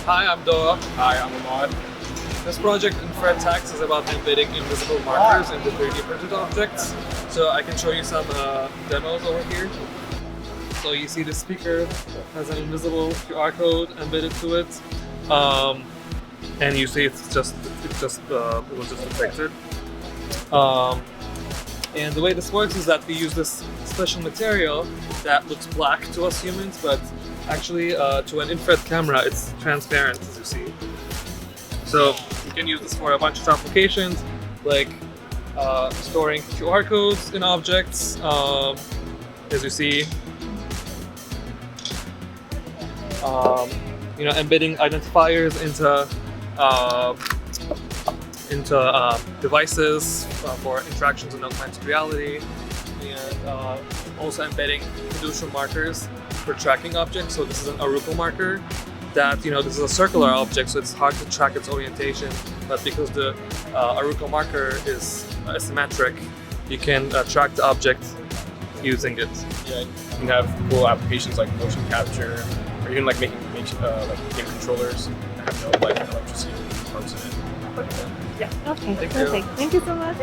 Hi, I'm Doa. Hi, I'm Ahmad. This project in FredTax is about embedding invisible markers into 3D printed objects. So I can show you some demos over here. So you see the speaker has an invisible QR code embedded to it, and you see it was just detected. And the way this works is that we use this special material that looks black to us humans, but actually to an infrared camera it's transparent, as you see. So you can use this for a bunch of applications, like storing QR codes in objects, as you see. Embedding identifiers into devices for interactions in augmented reality, and also embedding fiducial markers for tracking objects. So this is an Aruco marker that, this is a circular object, so it's hard to track its orientation, but because the Aruco marker is asymmetric, you can track the object using it. Yeah, you have cool applications like motion capture, or even like making game controllers that have no electricity parts in it. Yeah. Okay. Thank you. Perfect. Thank you so much.